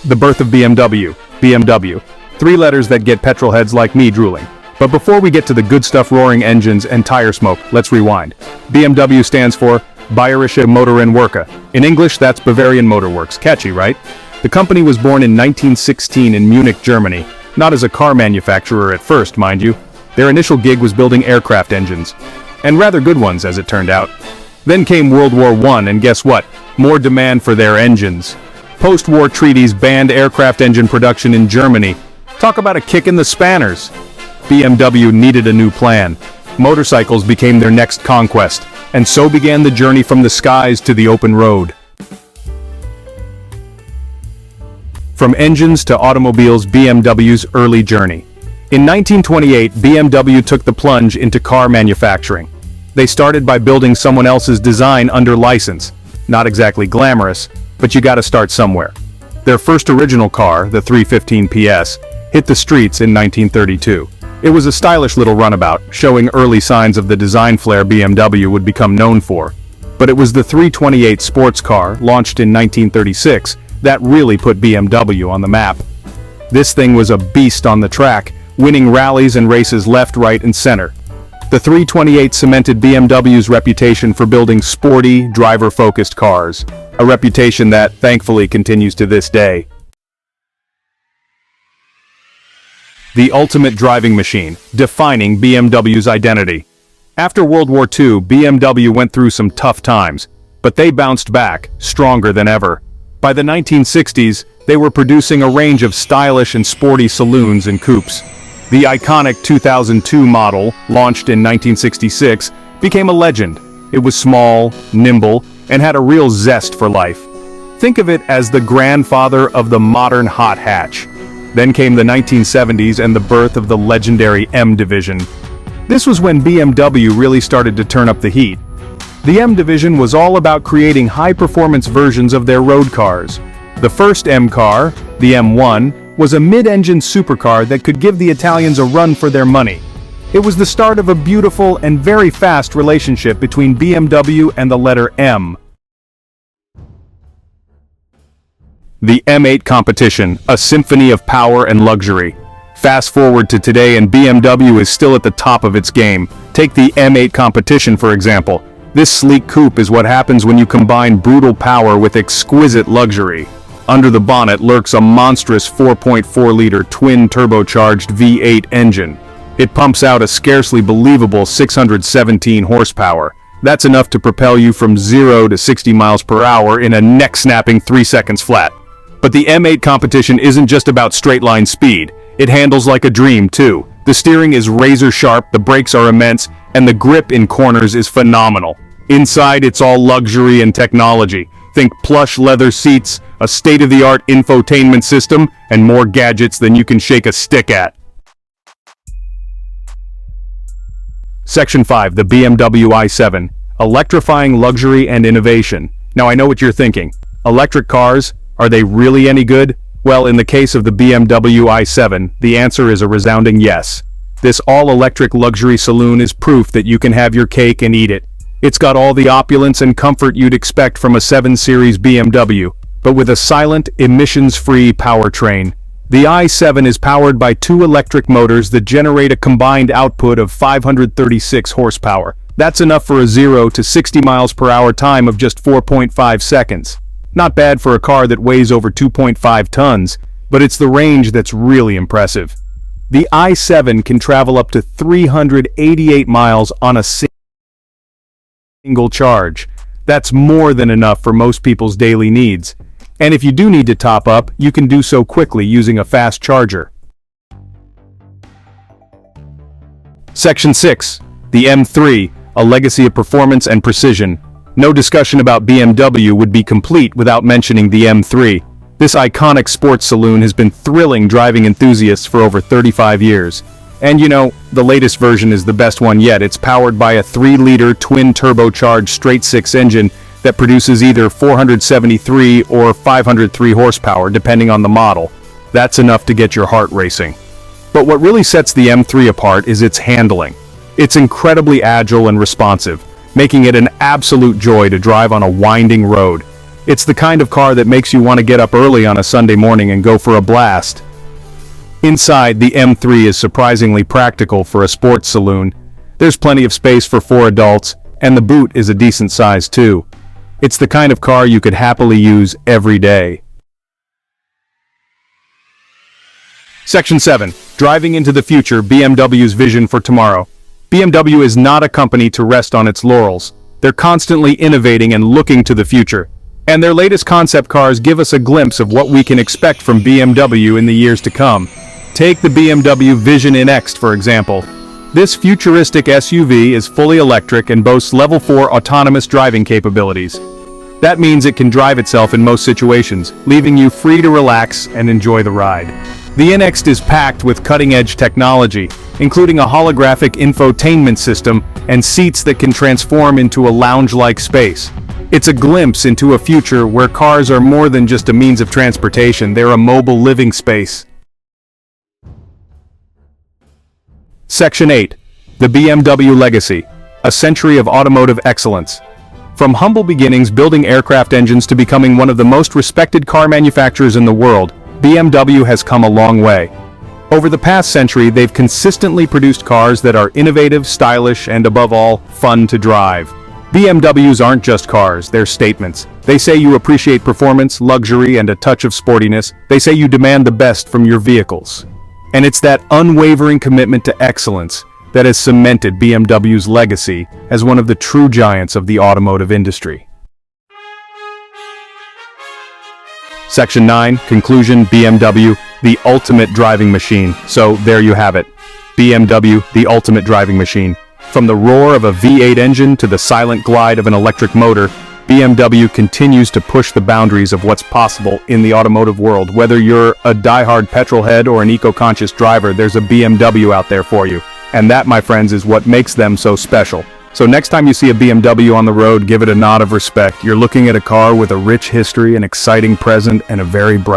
The birth of BMW. BMW. Three letters that get petrol heads like me drooling. But before we get to the good stuff, roaring engines and tire smoke, let's rewind. BMW stands for Bayerische Motorenwerke. In English, that's Bavarian Motor Works. Catchy, right? The company was born in 1916 in Munich, Germany. Not as a car manufacturer at first, mind you. Their initial gig was building aircraft engines. And rather good ones, as it turned out. Then came World War I, and guess what? More demand for their engines. Post-war treaties banned aircraft engine production in Germany. Talk about a kick in the spanners. BMW needed a new plan. Motorcycles became their next conquest, and so began the journey from the skies to the open road. From engines to automobiles, BMW's early journey. In 1928, BMW took the plunge into car manufacturing. They started by building someone else's design under license. Not exactly glamorous, but you gotta start somewhere. Their first original car, the 315 PS, hit the streets in 1932. It was a stylish little runabout, showing early signs of the design flair BMW would become known for. But it was the 328 sports car, launched in 1936, that really put BMW on the map. This thing was a beast on the track, winning rallies and races left, right, and center. The 328 cemented BMW's reputation for building sporty, driver-focused cars, a reputation that, thankfully, continues to this day. The ultimate driving machine, defining BMW's identity. After World War II, BMW went through some tough times, but they bounced back, stronger than ever. By the 1960s, they were producing a range of stylish and sporty saloons and coupes. The iconic 2002 model, launched in 1966, became a legend. It was small, nimble, and had a real zest for life. Think of it as the grandfather of the modern hot hatch. Then came the 1970s and the birth of the legendary M division. This was when BMW really started to turn up the heat. The M division was all about creating high-performance versions of their road cars. The first M car, the M1, was a mid-engine supercar that could give the Italians a run for their money. It was the start of a beautiful and very fast relationship between BMW and the letter M. The M8 competition, a symphony of power and luxury. Fast forward to today and BMW is still at the top of its game. Take the M8 competition for example. This sleek coupe is what happens when you combine brutal power with exquisite luxury. Under the bonnet lurks a monstrous 4.4-liter twin-turbocharged V8 engine. It pumps out a scarcely believable 617 horsepower. That's enough to propel you from 0 to 60 miles per hour in a neck-snapping 3 seconds flat. But the M8 competition isn't just about straight-line speed. It handles like a dream, too. The steering is razor-sharp, the brakes are immense, and the grip in corners is phenomenal. Inside, it's all luxury and technology. Think plush leather seats, a state-of-the-art infotainment system, and more gadgets than you can shake a stick at. Section 5, the BMW i7. Electrifying luxury and innovation. Now I know what you're thinking. Electric cars, are they really any good? Well, in the case of the BMW i7, the answer is a resounding yes. This all-electric luxury saloon is proof that you can have your cake and eat it. It's got all the opulence and comfort you'd expect from a 7 Series BMW, but with a silent, emissions-free powertrain. The i7 is powered by 2 electric motors that generate a combined output of 536 horsepower. That's enough for a 0 to 60 miles per hour time of just 4.5 seconds. Not bad for a car that weighs over 2.5 tons, but it's the range that's really impressive. The i7 can travel up to 388 miles on a single charge. That's more than enough for most people's daily needs. And if you do need to top up, you can do so quickly using a fast charger. Section 6. The M3, a legacy of performance and precision. No discussion about BMW would be complete without mentioning the M3. This iconic sports saloon has been thrilling driving enthusiasts for over 35 years. And you know, the latest version is the best one yet. It's powered by a 3-liter twin-turbocharged straight-six engine that produces either 473 or 503 horsepower depending on the model. That's enough to get your heart racing. But what really sets the M3 apart is its handling. It's incredibly agile and responsive, making it an absolute joy to drive on a winding road. It's the kind of car that makes you want to get up early on a Sunday morning and go for a blast. Inside, the M3 is surprisingly practical for a sports saloon. There's plenty of space for 4 adults, and the boot is a decent size too. It's the kind of car you could happily use every day. Section 7. Driving into the future, BMW's vision for tomorrow. BMW is not a company to rest on its laurels. They're constantly innovating and looking to the future. And their latest concept cars give us a glimpse of what we can expect from BMW in the years to come. Take the BMW Vision NX, for example. This futuristic SUV is fully electric and boasts level 4 autonomous driving capabilities. That means it can drive itself in most situations, leaving you free to relax and enjoy the ride. The NX is packed with cutting-edge technology, including a holographic infotainment system and seats that can transform into a lounge-like space. It's a glimpse into a future where cars are more than just a means of transportation, they're a mobile living space. Section 8. The BMW Legacy. A century of automotive excellence. From humble beginnings building aircraft engines to becoming one of the most respected car manufacturers in the world, BMW has come a long way. Over the past century, they've consistently produced cars that are innovative, stylish, and above all, fun to drive. BMWs aren't just cars, they're statements. They say you appreciate performance, luxury, and a touch of sportiness. They say you demand the best from your vehicles. And it's that unwavering commitment to excellence that has cemented BMW's legacy as one of the true giants of the automotive industry. Section 9, Conclusion, BMW, the ultimate driving machine. So there you have it. BMW, the ultimate driving machine. From the roar of a V8 engine to the silent glide of an electric motor, BMW continues to push the boundaries of what's possible in the automotive world. Whether you're a die-hard petrol head or an eco-conscious driver, there's a BMW out there for you. And that, my friends, is what makes them so special. So next time you see a BMW on the road, give it a nod of respect. You're looking at a car with a rich history, an exciting present, and a very bright